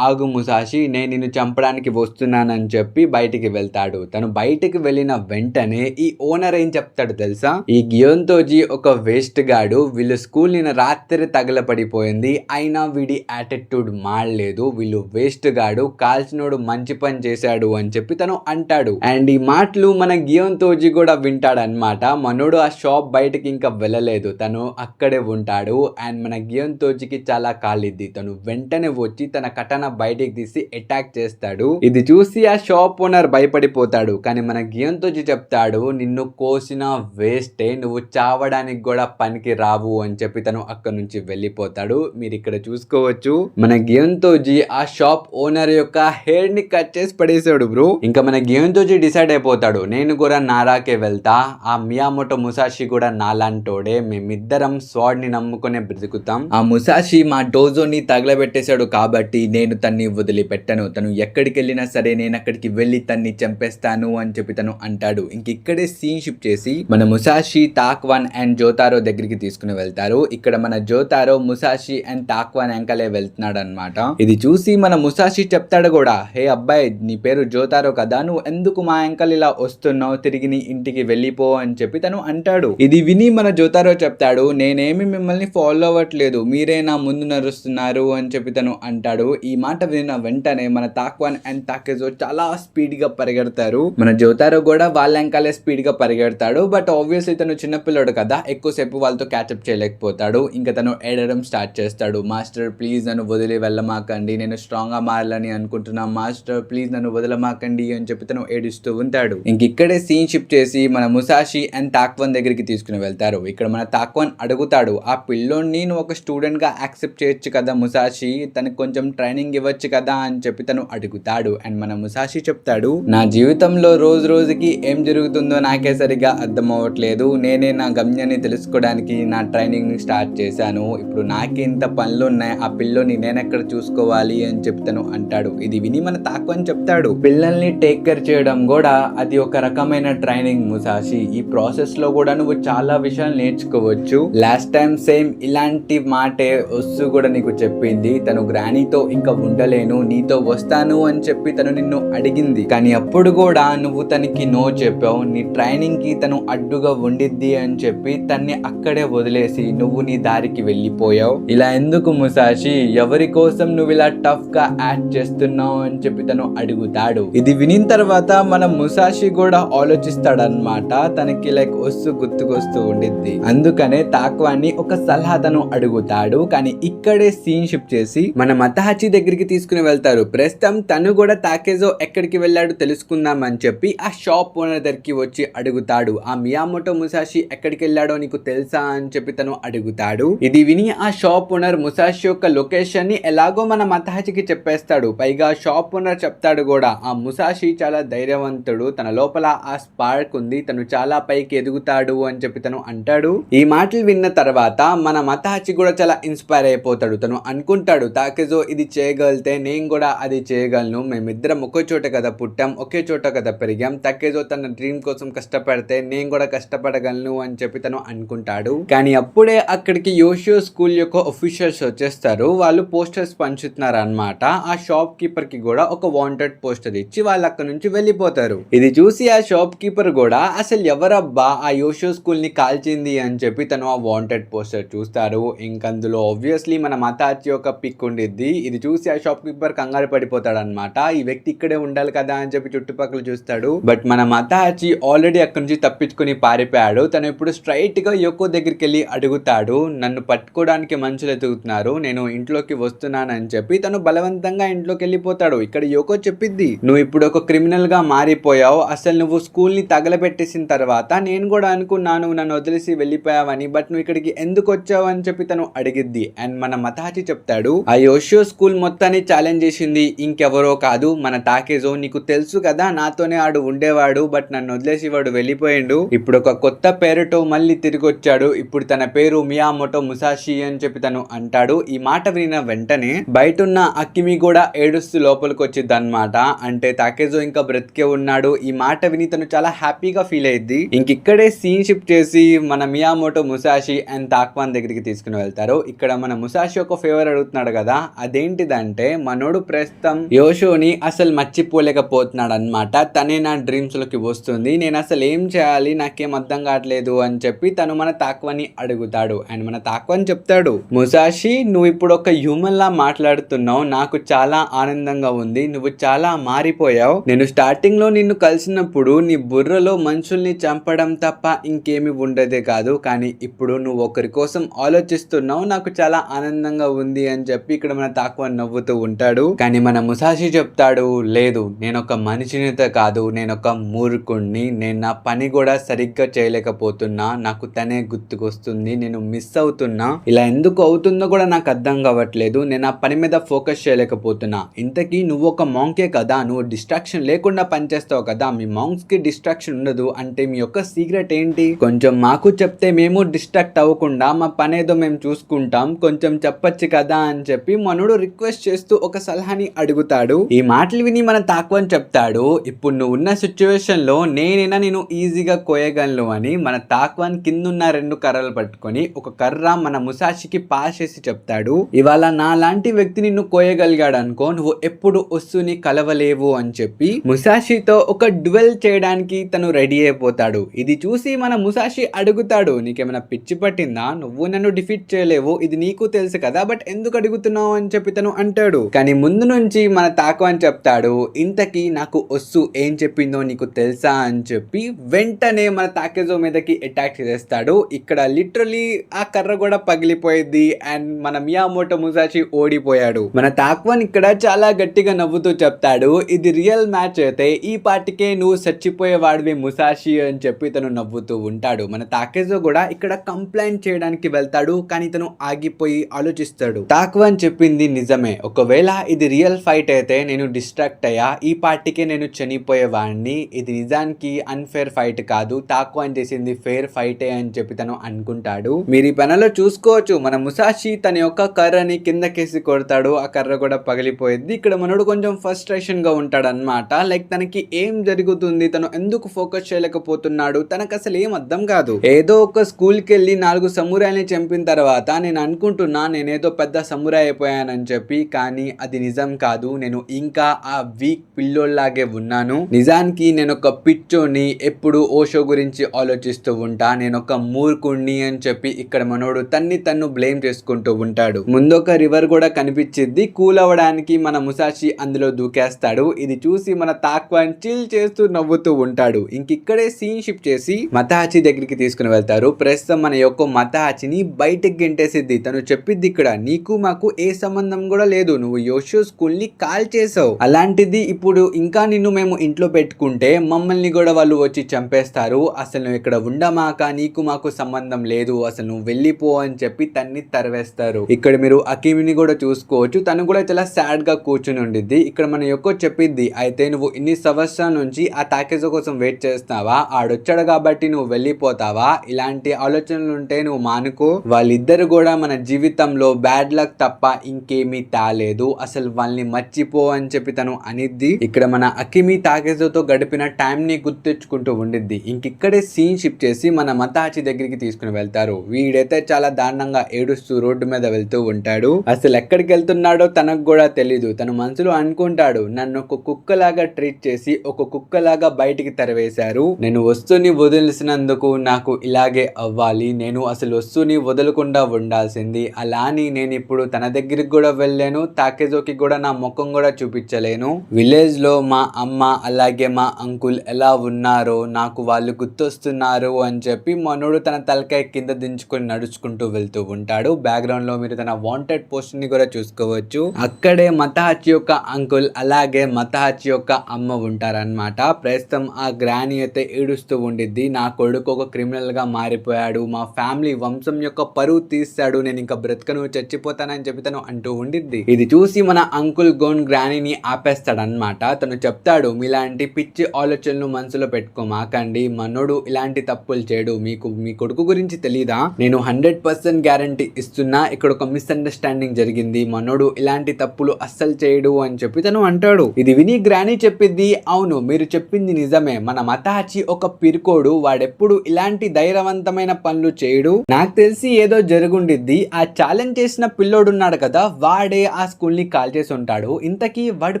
ఆగు ముసాషి, నేను నిన్ను చంపడానికి వస్తున్నానని చెప్పి బయటికి వెళ్తాడు. తను బయటికి వెళ్ళిన వెంటనే ఈ ఓనర్ ఏం చెప్తాడు తెలుసా, ఈ గియోన్తోజి ఒక వేస్ట్ గాడు, వీళ్ళు స్కూల్ నిన్న రాత్రి తగలపడిపోయింది, అయినా వీడి యాటిట్యూడ్ మారలేదు, వీళ్ళు వేస్ట్ గాడు, కాల్చినోడు మంచి పని చేశాడు అని చెప్పి తను అంటాడు. అండ్ ఈ మాటలు మన గియోన్తోజి కూడా వింటాడనమాట. మనోడు ఆ షాప్ బయటకి ఇంకా వెళ్ళలేదు, తను అక్కడే ఉంటాడు. అండ్ మన గియోన్తోజికి చాలా కాలిద్ది, తను వెంటనే వచ్చి తన కటానా బయటికి తీసి అటాక్ చేస్తాడు. ఇది చూసి ఆ షాప్ ఓనర్ భయపడిపోతాడు. కానీ మన గియోన్తోజి చెప్తాడు, నిన్ను కోసిన వేస్టే, నువ్వు చావడానికి కూడా పనికి రావు అని చెప్పి తను అక్కడ నుంచి వెళ్ళిపోతాడు. మీరు ఇక్కడ చూసుకోవచ్చు మన గియోన్తోజి ఆ షాప్ ఓనర్ యొక్క హెయిర్ ని కట్ చేసి పడేసాడు బ్రో. ఇంకా మన గియోన్తోజి డిసైడ్ అయిపోతాడు, నేను కూడా నారాకే వెళ్తా, ఆ మియామోటో ముసాషి కూడా నాలాంటోడే, మేమిద్దరం స్వాడ్ ని నమ్ముకునే బ్రతుకుతాం, ఆ ముసాషి మా డోజోని తగలబెట్టేశాడు కాబట్టి నేను తన్ని వదిలిపెట్టను, తను ఎక్కడికి వెళ్ళినా సరే నేను అక్కడికి వెళ్ళి తన్ని చంపేస్తాను అని చెప్పి తను అంటాడు. ఇంక ఇక్కడే సీన్ షిఫ్ట్ చేసి మన ముసాషి, తాక్వాన్ అండ్ జోతారో దగ్గరికి తీసుకుని వెళ్తారు. ఇక్కడ మన జోతారో ముసాషి అండ్ తాక్వాన్ వెనకలే వెళ్తున్నాడు అనమాట. ఇది చూసి మన ముసాషి చెప్తాడు కూడా, హే అబ్బాయి, నీ పేరు జోతారో కదా, నువ్వు ఎందుకు మా వెనకాల ఇలా వస్తున్నావు, తిరిగి నీ ఇంటికి వెళ్ళిపో అని చెప్పి తను అంటాడు. ఇది విని మన జోతారో చెప్తాడు, నేనేమి మిమ్మల్ని ఫాలో అవ్వట్లేదు, మీరే నా ముందు నడుస్తున్నారు అని చెప్పి తను అంటాడు. ఈ మాట విన్న వెంటనే మన తాక్వాన్ అండ్ తాకేజో చాలా స్పీడ్ గా పరిగెడతారు. మన జోతారో కూడా వాళ్ళ వెనకాలే స్పీడ్ గా పరిగెడతాడు. బట్ ఆబ్వియస్లీ తను చిన్నపిల్లడు కదా, ఎక్కువసేపు వాళ్ళతో క్యాచప్ చేయలేకపోతాడు. ఇంకా తను ఏడడం స్టార్ట్ చేస్తాడు, మాస్టర్ ప్లీజ్ నన్ను వదిలి వెళ్ళమాకండి, నేను స్ట్రాంగ్ గా మారాలని అనుకుంటున్నా, మాస్టర్ ప్లీజ్ నన్ను వదలమాకండి అని చెప్పి తను ఏడుస్తూ ఉంటాడు. ఇంక ఇక్కడే సీన్ షిఫ్ట్ చేసి మన ముసాషి అండ్ తాక్వాన్ దగ్గరికి తీసుకుని వెళ్తారు. ఇక్కడ మన తాక్వాన్ అడుగుతాడు, ఆ పిల్లోడిని నువ్వు ఒక స్టూడెంట్ గా యాక్సెప్ట్ చేయొచ్చు కదా ముసాషి, తనకు కొంచెం ట్రైనింగ్ ఇవ్వచ్చు కదా అని చెప్పి తను అడుగుతాడు. అండ్ మన ముసాషి చెప్తాడు, నా జీవితంలో రోజు రోజుకి ఏం జరుగుతుందో నాకే సరిగా అర్థం అవ్వట్లేదు, నేనే నా గమ్యాన్ని తెలుసుకోవడానికి నా ట్రైనింగ్ ని స్టార్ట్ చేశాను, ఇప్పుడు నాకే ఇంత పనులు ఉన్నాయి, ఆ పిల్లోని నేనెక్కడ చూసుకోవాలి అని చెప్పి తను అంటాడు. ఇది విని మన తాక్వాన్ చెప్తాడు, పిల్లల్ని టేక్ కేర్ చేయడం కూడా అది ఒక రకమైన ట్రైనింగ్ ముసాషి, ఈ ప్రాసెస్ లో కూడా నువ్వు చాలా విషయాలు నేర్చుకోవచ్చు, లాస్ట్ టైం సేమ్ ఇలాంటి మాటే వస్తూ కూడా నీకు చెప్పింది, తను గ్రానీతో ఇంకా ఉండలేను, నీతో వస్తాను అని చెప్పి తను నిన్ను అడిగింది, కానీ అప్పుడు కూడా నువ్వు తనకి నో చెప్పావు, నీ ట్రైనింగ్ కి తను అడ్డుగా ఉండిద్ది అని చెప్పి తన్ని అక్కడే వదిలేసి నువ్వు నీ దారికి వెళ్ళిపోయావు, ఇలా ఎందుకు ముసాషి, ఎవరి కోసం నువ్వు ఇలా టఫ్ గా యాక్ట్ చేస్తున్నావు అని చెప్పి తను అడుగుతాడు. ఇది వినిన తర్వాత మన ముసాషి కూడా ఆలోచిస్తాడనమాట, తనకి లైక్ వస్తూ గుర్తుకొస్తూ ఉండిద్ది. అందుకనే తాక్వాన్ని ఒక సలహా తను అడుగుతాడు. కానీ ఇక్కడే సీన్ షిఫ్ట్ చేసి మన మతహాచి దగ్గరికి తీసుకుని వెళ్తారు. ప్రస్తుతం తను కూడా తాకేజో ఎక్కడికి వెళ్ళాడు తెలుసుకుందాం అని చెప్పి ఆ షాప్ ఓనర్ దగ్గరికి వచ్చి అడుగుతాడు, ఆ మియామోటో ముసాషి ఎక్కడికి వెళ్ళాడో నీకు తెలుసా అని చెప్పి తను అడుగుతాడు. ఇది విని ఆ షాప్ ఓనర్ ముసాషి యొక్క లొకేషన్ ని ఎలాగో మన మతహాచికి చెప్పేస్తాడు. పైగా షాప్ ఓనర్ చెప్తాడు కూడా, ఆ ముసాషి చాలా ధైర్యవంతుడు, తన లోపల ఆ స్పార్క్ ఉంది, తను చాలా పైకి ఎదుగుతాడు అని చెప్పి తను అంటాడు. ఈ మాటలు విన్న తర్వాత మన మతహాచి కూడా చాలా ఇన్స్పైర్ అయిపోతాడు. తను అనుకుంటాడు, తాకేజో ఇది చేయగలితే నేను కూడా అది చేయగలను, మేమిద్దరం ఒకే చోట కదా పుట్టాం, ఒకే చోట కదా పెరిగాం, తాకేజో తన డ్రీమ్ కోసం కష్టపడితే నేను కూడా కష్టపడగలను అని చెప్పి తను అనుకుంటాడు. కానీ అప్పుడే అక్కడికి యోషియో స్కూల్ యొక్క ఆఫీషియల్స్ వచ్చేస్తారు. వాళ్ళు పోస్టర్స్ పంచుతున్నారు అనమాట. ఆ షాప్ కీపర్ కి కూడా ఒక వాంటెడ్ పోస్టర్ ఇచ్చి వాళ్ళు అక్కడ నుంచి వెళ్ళిపోతారు. ఇది చూసి ఆ షాప్ కీపర్ కూడా అసలు ఎవరబ్బా ఆ యోషియో స్కూల్ ని కాల్చింది అని చెప్పి తను ఆ వాంటెడ్ పోస్టర్ చూస్తారు. ఇంకందులో ఆబ్వియస్లీ మన మతాచి యొక్క పిక్ ఉండిద్ది. ఇది చూసి ఆ షాప్ కీపర్ కంగారు పడిపోతాడు అనమాట. ఈ వ్యక్తి ఇక్కడే ఉండాలి కదా అని చెప్పి చుట్టుపక్కల చూస్తాడు. బట్ మన మతాచి ఆల్రెడీ అక్కడి నుంచి తప్పించుకుని పారిపోయాడు. తను ఇప్పుడు స్ట్రైట్ గా యోకో దగ్గరికి వెళ్ళి అడుగుతాడు, నన్ను పట్టుకోవడానికి మనుషులు ఎదుగుతున్నారు, నేను ఇంట్లోకి వస్తున్నానని చెప్పి తను బలవంతంగా ఇంట్లోకి వెళ్ళిపోతాడు. ఇక్కడ యోకో చెప్పిద్ది, నువ్వు ఇప్పుడు ఒక క్రిమినల్ గా మారిపోయావు, అసలు నువ్వు స్కూల్ ని తగలబెట్టేసిన తర్వాత నేను కూడా అనుకున్నాను నన్ను వదిలేసి వెళ్ళిపోయావని, బట్ నువ్వు ఇక్కడికి ఎందుకు వచ్చావు అని చెప్పి తను అడిగిద్ది. అండ్ మన మతాచి చెప్తాడు, ఆ యోషియో స్కూల్ మొత్తాన్ని ఛాలెంజ్ చేసింది ఇంకెవరో కాదు మన తాకేజో, నీకు తెలుసు కదా నాతోనే ఆడు ఉండేవాడు, బట్ నన్ను వదిలేసి వాడు వెళ్ళిపోయిండు, ఇప్పుడు ఒక కొత్త పేరుతో మళ్ళీ తిరిగి వచ్చాడు, ఇప్పుడు తన పేరు మియామోటో ముసాషి అని చెప్పి తను అంటాడు. ఈ మాట విన్న వెంటనే బయటున్న అకిమి కూడా ఏడుస్తూ లోపలికి వచ్చింది అనమాట. అంటే తాకేజో ఇంకా బ్రతికే ఉన్నాడు. ఈ మాట విని తను చాలా హ్యాపీగా ఫీల్ అయ్యిద్ది. ఇంకిక్కడే సీన్ షిఫ్ట్ చేసి మన మియామోటో ముసాషి అండ్ తాక్వాన్ దగ్గరికి తీసుకుని వెళ్తారు. ఇక్కడ మన ముసాషి ఒక ఒక ఫేవర్ అడుగుతున్నాడు కదా, అదేంటిదంటే మనోడు ప్రస్తుతం యోషోని అసలు మర్చిపోలేకపోతున్నాడు అనమాట. తనే నా డ్రీమ్స్ లోకి వస్తుంది, నేను అసలు ఏం చేయాలి నాకేం అర్థం కావట్లేదు అని చెప్పి తను మన తాక్వాన్ని అడుగుతాడు. అండ్ మన తాక్వాన్ చెప్తాడు, ముసాషి నువ్వు ఇప్పుడు ఒక హ్యూమన్ లా మాట్లాడుతున్నావు, నాకు చాలా ఆనందంగా ఉంది, నువ్వు చాలా మారిపోయావు. నేను స్టార్టింగ్ లో నిన్ను కలిసినప్పుడు నీ బుర్రలో మనుషుల్ని చంపడం తప్ప ఇంకేమి ఉండదే కాదు, కానీ ఇప్పుడు నువ్వు ఒకరి కోసం ఆలోచిస్తున్నావు, నాకు చాలా ఆనందంగా ఉంది అని చెప్పి ఇక్కడ మన తాక్వాన్ నవ్వుతూ ఉంటాడు. కానీ మన ముసాషి చెప్తాడు, లేదు నేను ఒక మనిషినితో కాదు, నేను ఒక మూర్ఖుణ్ణి, నేను నా పని కూడా సరిగ్గా చేయలేకపోతున్నా, నాకు తనే గుర్తుకొస్తుంది, నేను మిస్ అవుతున్నా, ఇలా ఎందుకు అవుతుందో కూడా నాకు అర్థం కావట్లేదు, నేను ఆ పని మీద ఫోకస్ చేయలేకపోతున్నా. ఇంతకీ నువ్వు ఒక మాంకే కదా, నువ్వు డిస్ట్రాక్షన్ లేకుండా పనిచేస్తావు కదా, మీ మాంక్స్ కి డిస్ట్రాక్షన్ ఉండదు అంటే మీ యొక్క సీక్రెట్ ఏంటి, కొంచెం మాకు చెప్తే మేము డిస్ట్రాక్ట్ అవ్వకుండా మా పని ఏదో మేము చూసుకుంటాం, కొంచెం చెప్పొచ్చు కదా అని చెప్పి మనుడు రిక్వెస్ట్ చేస్తూ ఒక సలహాని అడుగుతాడు. ఈ మాటలు విని మన తాక్వాన్ చెప్తాడు, ఇప్పుడు నువ్వు ఉన్న సిచ్యువేషన్ లో నేనైనా నేను ఈజీగా కోయగలను అని. మన తాక్వాన్ కిందున్న 2 కర్రలు పట్టుకొని ఒక కర్ర మన ముసాషికి పాస్ చేసి చెప్తాడు, ఇవాళ నా లాంటి వ్యక్తి నిన్ను కోయగలిగాడు అనుకో, నువ్వు ఎప్పుడు వస్తుని కలవలేవు అని చెప్పి ముసాషితో ఒక డ్యువెల్ చేయడానికి తను రెడీ అయిపోతాడు. ఇది చూసి మన ముసాషి అడుగుతాడు, నీకేమైనా పిచ్చి పట్టిందా, నువ్వు నన్ను డిఫీట్ చేయలేవు, ఇది నీకు తెలుసు కదా, బట్ ఎందుకు అడుగుతున్నావు అని చెప్పి తను అంటాడు. కానీ ముందు నుంచి మన తాక్వాన్ చెప్తాడు, ఇంతకీ నాకు ఒస్సు ఏం చెప్పిందో నీకు తెలుసా అని చెప్పి వెంటనే మన తాకేజో మీదకి అటాక్ చేస్తాడు. ఇక్కడ లిటరలీ ఆ కర్ర కూడా పగిలిపోయింది అండ్ మన మియామోటో ముసాషి ఓడిపోయాడు. మన తాక్వాన్ ఇక్కడ చాలా గట్టిగా నవ్వుతూ చెప్తాడు, ఇది రియల్ మ్యాచ్ అయితే ఈ పాటికే నువ్వు చచ్చిపోయేవాడివి ముసాషి అని చెప్పి తను నవ్వుతూ ఉంటాడు. మన తాకేజో కూడా ఇక్కడ కంప్లైంట్ చేయడానికి వెళ్తాడు, కానీ తను ఆగిపోయి ఆలోచిస్తాడు. తాక్వాన్ చెప్పింది నిజమే, ఒకవేళ ఇది రియల్ ఫైట్ అయితే నేను డిస్ట్రాక్ట్ అయ్యా, ఈ పార్టీకే నేను చనిపోయేవాడిని, ఇది నిజానికి అన్ఫేర్ ఫైట్ కాదు, తాక్వాన్ చేసింది ఫేర్ ఫైటే అని చెప్పి తను అనుకుంటాడు. మీరు ఈ పనిలో చూసుకోవచ్చు, మన ముసాషి తన యొక్క కర్రని కిందకేసి కొడతాడు, ఆ కర్ర కూడా పగిలిపోయింది. ఇక్కడ మనోడు కొంచెం ఫ్రస్ట్రేషన్ గా ఉంటాడు అనమాట. లైక్ తనకి ఏం జరుగుతుంది, తను ఎందుకు ఫోకస్ చేయలేకపోతున్నాడు, తనకు అసలు ఏం అర్థం కాదు. ఏదో ఒక స్కూల్ కి వెళ్ళి 4 సమురాయిని చంపిన తర్వాత నేను అనుకుంటున్నా నేనేదో పెద్ద సమురాయ్ అయిపోయానని చెప్పి, కానీ అది నిజం కాదు, నేను ఇంకా ఆ వీక్ పిల్లోల్లాగే ఉన్నాను. నిజానికి నేను ఒక పిచ్చోని, ఎప్పుడు ఓషో గురించి ఆలోచిస్తూ ఉంటా, నేను ఒక మూర్ఖుణ్ణి అని చెప్పి ఇక్కడ మనోడు తన్ను బ్లేమ్ చేసుకుంటూ ఉంటాడు. ముందొక రివర్ కూడా కనిపించింది, కూల్ అవ్వడానికి మన ముసాషి అందులో దూకేస్తాడు. ఇది చూసి మన తాక్వాన్ చిల్ చేస్తూ నవ్వుతూ ఉంటాడు. ఇంకిక్కడే సీన్ షిఫ్ట్ చేసి మతాచి దగ్గరికి తీసుకుని వెళ్తారు. ప్రస్తుతం మన యొక్క మతాచిని బయటకు గెంటేసిద్ది. తను చెప్పిద్ది, ఇక్కడ నీకు మాకు ఏ సంబంధం కూడా లేదు, నువ్వు యోషో స్కూల్ ని కాల్ చేసావు, అలాంటిది ఇప్పుడు ఇంకా నిన్ను మేము ఇంట్లో పెట్టుకుంటే మమ్మల్ని కూడా వాళ్ళు వచ్చి చంపేస్తారు, అసలు నువ్వు ఇక్కడ ఉండమాక, నీకు మాకు సంబంధం లేదు, అసలు నువ్వు వెళ్ళిపో అని చెప్పి తన్ని తరివేస్తారు. ఇక్కడ మీరు అకిమిని కూడా చూసుకోవచ్చు, తను కూడా చాలా సాడ్ గా కూర్చుని ఉండిద్ది. ఇక్కడ మన యొక్క చెప్పిద్ది, అయితే నువ్వు ఇన్ని సంవత్సరాల నుంచి ఆ తాకేజో కోసం వెయిట్ చేస్తున్నావా, ఆడొచ్చాడు కాబట్టి నువ్వు వెళ్ళిపోతావా, ఇలాంటి ఆలోచనలు ఉంటే నువ్వు మానుకో, వాళ్ళిద్దరు కూడా మన జీవితంలో బ్యాడ్ లక్ తప్ప ఇంకేమీ తాలేదు, అసలు వాళ్ళని మర్చిపో అని చెప్పి తను అనిద్ది. ఇక్కడ మన అకిమి తాకేజోతో గడిపిన టైం ని గుర్తించుకుంటూ ఉండిద్ది. ఇంకిక్కడే సీన్ షిఫ్ట్ చేసి మన మతాచి దగ్గరికి తీసుకుని వెళ్తారు. వీడైతే చాలా దారుణంగా ఏడుస్తూ రోడ్డు మీద వెళ్తూ ఉంటాడు. అసలు ఎక్కడికి వెళ్తున్నాడో తనకు కూడా తెలీదు. తన మనసులో అనుకుంటాడు, నన్ను ఒక కుక్కలాగా ట్రీట్ చేసి ఒక కుక్కలాగా బయటికి తరివేశారు, నేను వస్తుని వదిలిసినందుకు నాకు ఇలాగే అవ్వాలి, నేను అసలు వస్తుని వదలకుండా ఉండాల్సింది, అలా అని నేను ఇప్పుడు తన దగ్గరికి కూడా వెళ్ళాను, తాకేజోకి కూడా నా ముఖం కూడా చూపించలేను, విలేజ్ లో మా అమ్మ అలాగే మా అంకుల్ ఎలా ఉన్నారో నాకు వాళ్ళు గుర్తొస్తున్నారు అని చెప్పి మనోడు తన తలకాయ కింద దించుకొని నడుచుకుంటూ వెళ్తూ ఉంటాడు. బ్యాక్గ్రౌండ్ లో మీరు తన వాంటెడ్ పోస్టర్ ని కూడా చూసుకోవచ్చు. అక్కడే మతాహచి యొక్క అంకుల్ అలాగే మతాహచి యొక్క అమ్మ ఉంటారన్నమాట. ప్రస్తుతం ఆ గ్రాని అయితే ఏడుస్తూ ఉండిద్ది, నా కొడుకు ఒక క్రిమినల్ గా మారిపోయాడు, మా ఫ్యామిలీ వంశం యొక్క పరువు తీస్తాడు, నేను ఇంకా బ్రతకను చచ్చిపోతానని చెప్పి తను అంటూ ఉండిద్ది. ఇది చూసి మన అంకుల్ గోన్ గ్రానీని ఆపేస్తాడు అనమాట. తను చెప్తాడు, మీలాంటి పిచ్చి ఆలోచనలు మనసులో పెట్టుకోమాకండి, మనోడు ఇలాంటి తప్పులు చేయడు, మీకు మీ కొడుకు గురించి తెలీదా, నేను 100% గ్యారంటీ ఇస్తున్నా, ఇక్కడ ఒక మిస్అండర్స్టాండింగ్ జరిగింది, మనోడు ఇలాంటి తప్పులు అస్సలు చేయడు అని చెప్పి తను అంటాడు. ఇది విని గ్రానీ చెప్పిద్ది, అవును మీరు చెప్పింది నిజమే, మన మతాచి ఒక పిరుకోడు, వాడెప్పుడు ఇలాంటి ధైర్యవంతమైన పనులు చేయడు, నాకు తెలిసి ఏదో జరుగుండిద్ది, ఆ ఛాలెంజ్ చేసిన పిల్లోడు ఉన్నాడు కదా, వాడే ఆ స్కూల్ ని కాల్ చేసి ఉంటాడు. ఇంతకీ వాడి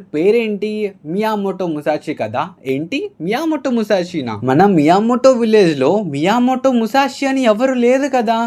పేరేంటి? మియామోటో ముసాషి కదా. ఏంటి మియామోటో ముసాషినా? మన మియామోటో విలేజ్ లో మియామోటో ముసాషి అని ఎవరు లేదు కదా.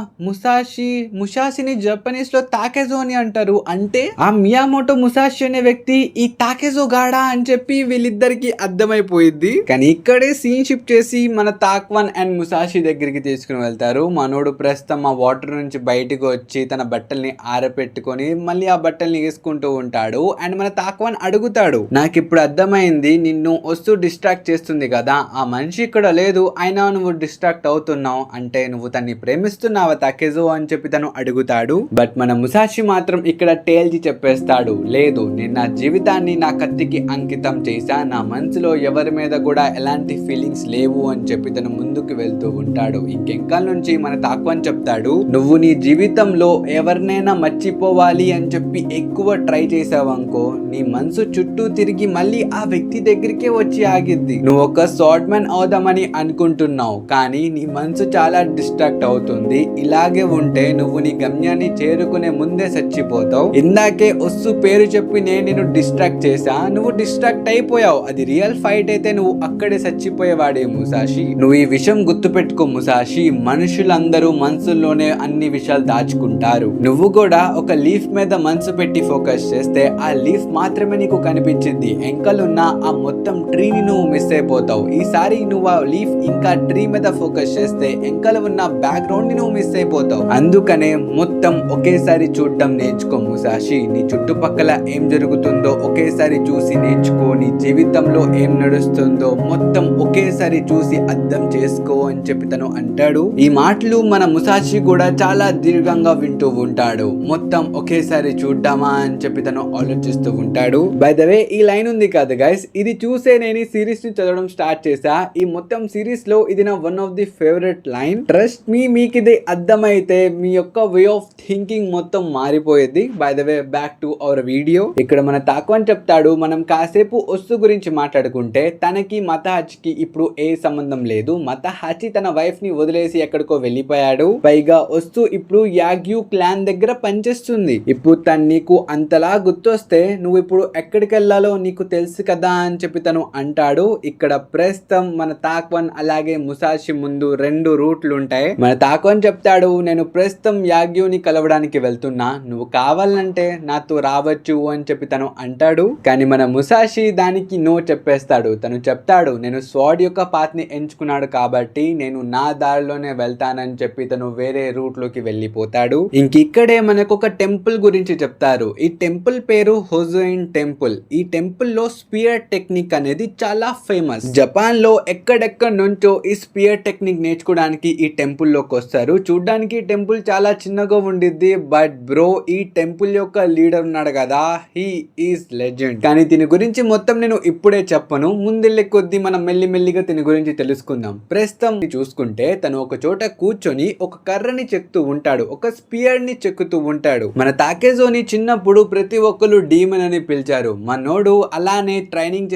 ముషాషిని జపనీస్ లో తాకెజో అని అంటారు. అంటే ఆ మియామోటో ముసాషి అనే వ్యక్తి ఈ తాకెజో గాడా అని చెప్పి వీళ్ళిద్దరికి అర్థమైపోయింది. కానీ ఇక్కడే సీన్ షిఫ్ట్ చేసి మన తాక్వాన్ అండ్ ముసాషి దగ్గరికి తీసుకుని వెళ్తారు. మనోడు ప్రస్తుతం ఆ వాటర్ నుంచి బయటకు వచ్చి తన బట్టల్ని ఆరపెట్టుకొని మళ్ళీ ఆ బట్టల్ని వేసుకుంటూ ఉంటాడు. అండ్ మన తాక్వాన్ అడుగుతాడు, నాకు ఇప్పుడు అర్థమైంది, నిన్ను వస్తూ డిస్ట్రాక్ట్ చేస్తుంది కదా, ఆ మనిషి ఇక్కడ లేదు, అయినా నువ్వు డిస్ట్రాక్ట్ అవుతున్నావు అంటే నువ్వు తన్ని ప్రేమిస్తున్నావా తాకెజో అని చెప్పి తను అడుగుతాడు. బట్ మన ముసాషి మాత్రం ఇక్కడ తేల్చి చెప్పేస్తాడు, లేదు, నేను నా జీవితాన్ని నా కత్తికి అంకితం చేశా, నా మనసులో ఎవరి మీద కూడా ఎలాంటి ఫీలింగ్స్ లేవు అని చెప్పి తను ముందుకు వెళ్తూ ఉంటాడు. ఇంకెంకాల నుంచి మన తాక్వాన్ చెప్తాడు, నువ్వు నీ జీవితంలో ఎవరినైనా మర్చిపోవాలి అని చెప్పి ఎక్కువ ట్రై చేసావనుకో, నీ మనసు చుట్టూ తిరిగి మళ్ళీ ఆ వ్యక్తి దగ్గరికే వచ్చి ఆగిద్ది. నువ్వు ఒక షార్ట్ మ్యాన్ అవుదామని అనుకుంటున్నావు, కానీ నీ మనసు చాలా డిస్ట్రాక్ట్ అవుతుంది. ఇలాగే ఉంటే నువ్వు నీ గమ్యాన్ని చేరుకునే ముందే చచ్చిపోతావు. ఇందాకే వస్తు పేరు చెప్పి నేను నిన్ను డిస్ట్రాక్ట్ చేశా, నువ్వు డిస్ట్రాక్ట్ అయిపోయావు. అది రియల్ ఫైట్ అయితే నువ్వు అక్కడే చచ్చిపోయేవాడే ముసాషి. నువ్వు ఈ విషయం గుర్తుపెట్టుకో ముసాషి, మనుషులందరూ మనసుల్లోనే అన్ని విషయాలు దాచుకుంటారు. నువ్వు కూడా ఒక లీఫ్ మీద మనసు పెట్టి ఫోకస్ చేస్తే ఆ లీఫ్ మాత్రమే నీకు కనిపించింది, ఎంకలున్న ఆ మొత్తం ట్రీని నువ్వు మిస్ అయిపోతావు. ఈసారి నువ్వు ఆ లీఫ్ ఇంకా ట్రీ మీద ఫోకస్ చేస్తే ఎంకలు ఉన్న బ్యాక్గ్రౌండ్ ని నువ్వు మిస్ అయిపోతావు. అందుకనే మొత్తం ఒకేసారి చూడటం నేర్చుకో ముసాషి. నీ చుట్టుపక్కల ఏం జరుగుతుందో ఒకేసారి చూసి నేర్చుకో. నీ జీవితంలో ఏం నడుస్తుందో మొత్తం ఒకేసారి చూసి అర్థం చేసుకో అని చెప్పి తను అంటాడు. ఈ మాటలు మన ముసాషి కూడా చాలా దీర్ఘంగా వింటూ ఉంటాడు. మొత్తం ఒకేసారి చూద్దామా అని చెప్పి తను ఆలోచిస్తూ ఉంటాడు. బై ద వే ఈ లైన్ ఉంది కదా గైస్, ఇది చూసే నేను ఈ సిరీస్ ని చదవడం స్టార్ట్ చేశా. ఈ మొత్తం సిరీస్ లో ఇది నా one of the favourite line. Trust me, మీకు ఇది అర్థమైతే మీ యొక్క వే ఆఫ్ థింకింగ్ మొత్తం మారిపోయేది. By the way back to our video. ఇక్కడ మన తాక్వాన్ చెప్తాడు, మనం కాసేపు వస్తు గురించి మాట్లాడుకుంటే తనకి మతహాచికి ఇప్పుడు ఏ సంబంధం లేదు. మతహాచి తన వైఫ్ ని వదిలేసి ఎక్కడికో వెళ్ళిపోయాడు. పైగా వస్తూ ఇప్పుడు యాగ్యూ క్లాన్ దగ్గర పనిచేస్తుంది. ఇప్పుడు తను నీకు అంతలా గుర్తొస్తే నువ్వు ఇప్పుడు ఎక్కడికి వెళ్ళాలో నీకు తెలుసు కదా అని చెప్పి తను అంటాడు. ఇక్కడ ప్రస్తుతం మన తాక్వాన్ అలాగే ముసాషి ముందు రెండు రూట్లు ఉంటాయి. మన తాక్వాన్ చెప్తాడు, నేను ప్రస్తుతం యాగ్యూని కలవడానికి వెళ్తున్నా, నువ్వు కావాలంటే నాతో రావచ్చు అని చెప్పి తను అంటాడు. కానీ మన ముసాషి దానికి నో చెప్పేస్తాడు. తను చెప్తాడు, నేను స్వాడ్ యొక్క పాత్ ని ఎంచుకున్నాడు కాబట్టి నేను నా దారిలోనే వెళ్తానని చెప్పి తను వేరే రూట్ లోకి వెళ్ళిపోతాడు. ఇంకిక్కడే మనకు ఒక టెంపుల్ గురించి చెప్తారు. ఈ టెంపుల్ పేరు హోజోయిన్ టెంపుల్. ఈ టెంపుల్ లో స్పియర్ టెక్నిక్ అనేది చాలా ఫేమస్. జపాన్ లో ఎక్కడెక్కడి నుంచో ఈ స్పియర్ టెక్నిక్ నేర్చుకోవడానికి ఈ టెంపుల్ లోకి వస్తారు. చూడ్డానికి టెంపుల్ చాలా చిన్నగా ఉండిద్ది, బట్ బ్రో ఈ టెంపుల్ యొక్క లీడర్ ఉన్నాడు కదా, హీ ఈస్ లెజెండ్. కానీ దీని గురించి మొత్తం నేను ఇప్పుడే చెప్పను, ముందెళ్ళే కొద్దీ మనం మెల్లిమెల్లిగా దీని గురించి తెలుసుకుందాం. ప్రస్తుతం చూసుకుంటే తను ఒక చోట కూర్చొని ఒక కర్రని చెక్కుతూ ఉంటాడు, ఒక స్పియర్ ని చెక్కుతూ ఉంటాడు. మన తాకెజోని చిన్నప్పుడు ప్రతి ఒక్కరు డీమన్ అని పిలిచారు. మనోడు అలానే ట్రైనింగ్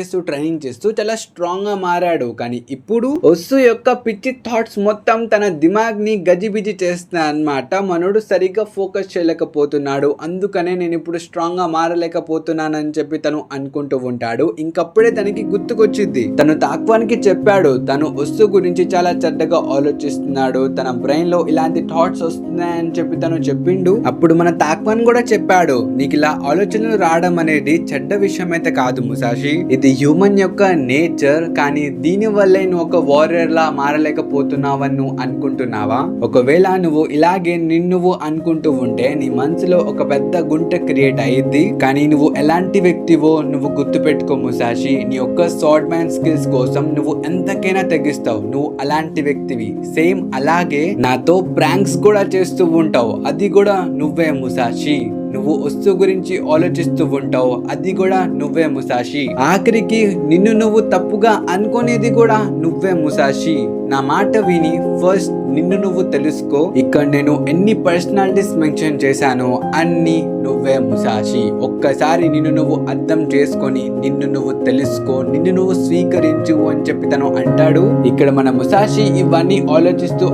చేస్తూ చాలా స్ట్రాంగ్ గా మారాడు. కానీ ఇప్పుడు వస్తు యొక్క పిచ్చి థాట్స్ మొత్తం తన దిమాగ్ ని గజిబిజి చేస్తున్నా అన్నమాట. మనోడు సరిగ్గా ఫోకస్ చేయలేకపోతున్నాడు. అందుకనే నేను ఇప్పుడు స్ట్రాంగ్ గా మారలేకపోతున్నానని చెప్పి తను అనుకుంటూ ఉంటాడు. ఇంకప్పుడే తనకి గుర్తుకొచ్చింది, తను తాక్వాన్కి చెప్పాడు తను వస్తు గురించి చాలా చెడ్డగా ఆలోచిస్తున్నాడు, తన బ్రెయిన్ లో ఇలాంటి థాట్స్ వస్తున్నాయని చెప్పి తను చెప్పిండు. అప్పుడు మన తాక్వాన్ కూడా చెప్పాడు, నీకు ఇలా ఆలోచనలు రావడం అనేది చెడ్డ విషయం అయితే కాదు ముసాషి, ఇది హ్యూమన్ యొక్క నేచర్. కానీ దీని వల్లే నువ్వు ఒక వారియర్ లా మారలేకపోతున్నావని నువ్వు అనుకుంటున్నావా? ఒకవేళ నువ్వు ఇలాగే నిన్ను అనుకుంటూ ఉంటే నీ మనసులో ఒక పెద్ద గుంట క్రియేట్ అయ్యిద్ది. కానీ నువ్వు ఎలాంటి వ్యక్తివో నువ్వు గుర్తు పెట్టుకో ముసాషి, నీ యొక్క షార్ట్ మ్యాన్ స్కిల్స్ కోసం నువ్వు ఎంతకైనా తెగిస్తావు. నువ్వు అలాంటి వ్యక్తివి. సేమ్ అలాగే నాతో ప్రాంక్స్ కూడా చేస్తూ ఉంటావు, అది కూడా నువ్వే ముసాషి. నువ్వు వస్తు గురించి ఆలోచిస్తూ ఉంటావు, అది కూడా నువ్వే ముసాషి. ఆఖరికి నిన్ను నువ్వు తప్పుగా అనుకునేది కూడా నువ్వే ముసాషి. నా మాట విని ఫస్ట్ నిన్ను నువ్వు తెలుసుకో. ఇక్కడ నేను ఎన్ని పర్సనాలిటీస్ మెన్షన్ చేశానో అన్ని నువ్వే ముసాషి. ఒక్కసారి నిన్ను నువ్వు అర్థం చేసుకొని నిన్ను నువ్వు తెలుసుకో, నిన్ను నువ్వు స్వీకరించు అని చెప్పి తను అంటాడు. ఇక్కడ మన ముసాషి ఇవన్నీ ఆలోచిస్తూ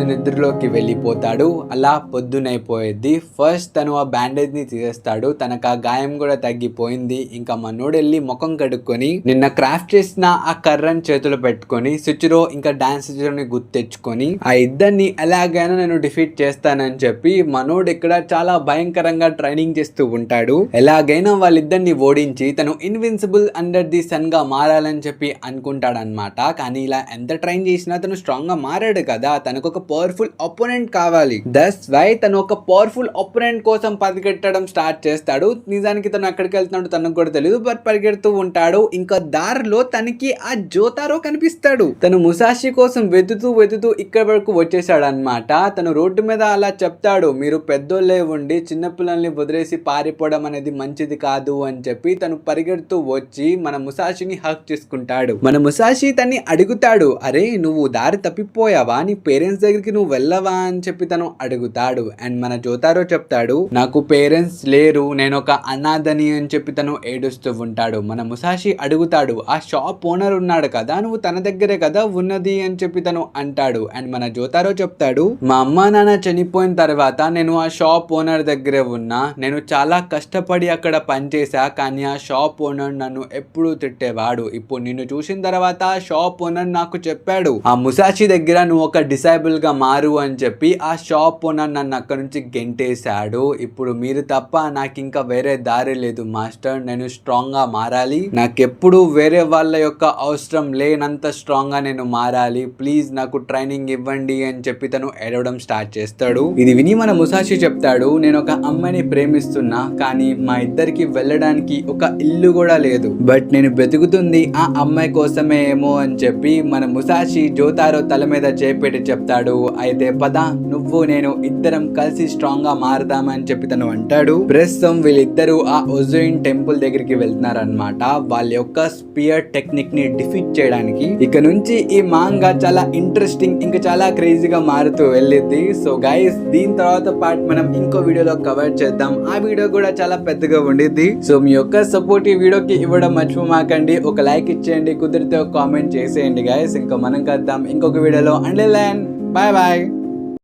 నిద్రలోకి వెళ్ళిపోతాడు. అలా పొద్దునైపోయేది. ఫస్ట్ తను ఆ బ్యాండేజ్ ని తీసేస్తాడు. తనకు ఆ గాయం కూడా తగ్గిపోయింది. ఇంకా మనోడు వెళ్ళి ముఖం కడుక్కొని నిన్న క్రాఫ్ట్ చేసిన ఆ కర్రని చేతులు పెట్టుకొని సుచిరో ఇంకా డాన్స్ ని గుర్తు తెచ్చుకొని ఆ ఇద్దరిని ఎలాగైనా నేను డిఫీట్ చేస్తానని చెప్పి మనోడు ఇక్కడ చాలా భయంకరంగా ట్రైనింగ్ చేస్తూ ఉంటాడు. ఎలాగైనా వాళ్ళిద్దరిని ఓడించి తను ఇన్విన్సిబుల్ అండర్ ది సన్ గా మారాలని చెప్పి అనుకుంటాడు అనమాట. కానీ ఇలా ఎంత ట్రైన్ చేసినా తను స్ట్రాంగ్ గా మారాడు కదా, తనకు ఒక పవర్ఫుల్ అపోనెంట్ కావాలి. దట్స్ వై తను ఒక పవర్ఫుల్ అపోనెంట్ కోసం పరిగెట్టడం స్టార్ట్ చేస్తాడు. నిజానికి తను ఎక్కడికి వెళ్తున్నాడు తనకు కూడా తెలియదు, బట్ పరిగెడుతూ ఉంటాడు. ఇంకా దారిలో తనకి ఆ జోతారో కనిపిస్తాడు. తను ముసాషి కోసం వెతుతూ ఇక్కడ వరకు వచ్చేసాడు అనమాట. తను రోడ్డు మీద అలా చెప్తాడు, మీరు పెద్దోళ్ళే ఉండి చిన్నపిల్లల్ని వదిలేసి పారిపోవడం అనేది మంచిది కాదు అని చెప్పి తను పరిగెడుతూ వచ్చి మన ముసాషిని హక్ చేసుకుంటాడు. మన ముసాషి తన్ని అడుగుతాడు, అరే నువ్వు దారి తప్పిపోయావా, నీ పేరెంట్స్ దగ్గరికి నువ్వు వెళ్ళవా అని చెప్పి తను అడుగుతాడు. అండ్ మన జోతారో చెప్తాడు, నాకు పేరెంట్స్ లేరు, నేను ఒక అనాథని అని చెప్పి తను ఏడుస్తూ ఉంటాడు. మన ముసాషి అడుగుతాడు, ఆ షాప్ ఓనర్ ఉన్నాడు కదా, నువ్వు తన దగ్గరే కదా ఉన్నది అని చెప్పి తను అంటాడు. అండ్ మన జోతారో చెప్తాడు, మా అమ్మ నాన్న చనిపోయిన తర్వాత నేను ఆ షాప్ ఓనర్ దగ్గరే ఉన్నా, నేను చాలా కష్టపడి అక్కడ పనిచేసా, కానీ ఆ షాప్ ఓనర్ నన్ను ఎప్పుడూ తిట్టేవాడు. ఇప్పుడు నిన్ను చూసిన తర్వాత ఆ షాప్ ఓనర్ నాకు చెప్పాడు, ఆ ముసాషి దగ్గర నువ్వు ఒక డిసైబుల్ గా మారు అని చెప్పి ఆ షాప్ ఓనర్ నన్ను అక్కడ నుంచి గెంటేశాడు. ఇప్పుడు మీరు తప్ప నాకు ఇంకా వేరే దారి లేదు మాస్టర్, నేను స్ట్రాంగ్ గా మారాలి, నాకెప్పుడు వేరే వాళ్ళ యొక్క అవసరం లేనంత స్ట్రాంగ్ గా నేను మారాలి, ప్లీజ్ నాకు ట్రైనింగ్ ఇవ్వండి అని చెప్పి తను ఏడవడం స్టార్ట్ చేస్తాడు. ఇది విని మన ముసాషి చెప్తాడు, నేను ఒక అమ్మాయిని ప్రేమిస్తున్నా, కానీ మా ఇద్దరికి వెళ్ళడానికి ఒక ఇల్లు కూడా లేదు, బట్ నేను వెతుకుతుంది ఆ అమ్మాయి కోసమే ఏమో అని చెప్పి మన ముసాషి జోతారో తల మీద చేపెట్టి చెప్తాడు, అయితే పద నువ్వు నేను ఇద్దరం కలిసి స్ట్రాంగ్ గా మారదామని చెప్పి తను అంటాడు. ప్రస్తుతం వీళ్ళిద్దరూ ఆ ఒజోయిన్ టెంపుల్ దగ్గరికి వెళ్తున్నారనమాట, వాళ్ళ యొక్క స్పియర్ టెక్నిక్ ని డిఫీట్ చేయడానికి. ఇక నుంచి ఈ మాంగా చాలా ఇంట్రెస్టింగ్ ఇంకా చాలా క్రేజీగా మారుతూ వెళ్ళింది. సో గైస్, దీని తర్వాత పార్ట్ మనం ఇంకో వీడియోలో కవర్ చేద్దాం. ఆ వీడియో కూడా చాలా పెద్దగా ఉండిద్ది. సో మీ యొక్క సపోర్ట్ ఈ వీడియోకి ఇవ్వడం మర్చిపోమాకండి. ఒక లైక్ ఇచ్చేయండి, కుదిరితే ఒక కామెంట్ చేసేయండి గైస్. ఇంకా మనం కద్దాం ఇంకొక వీడియోలో. And bye bye.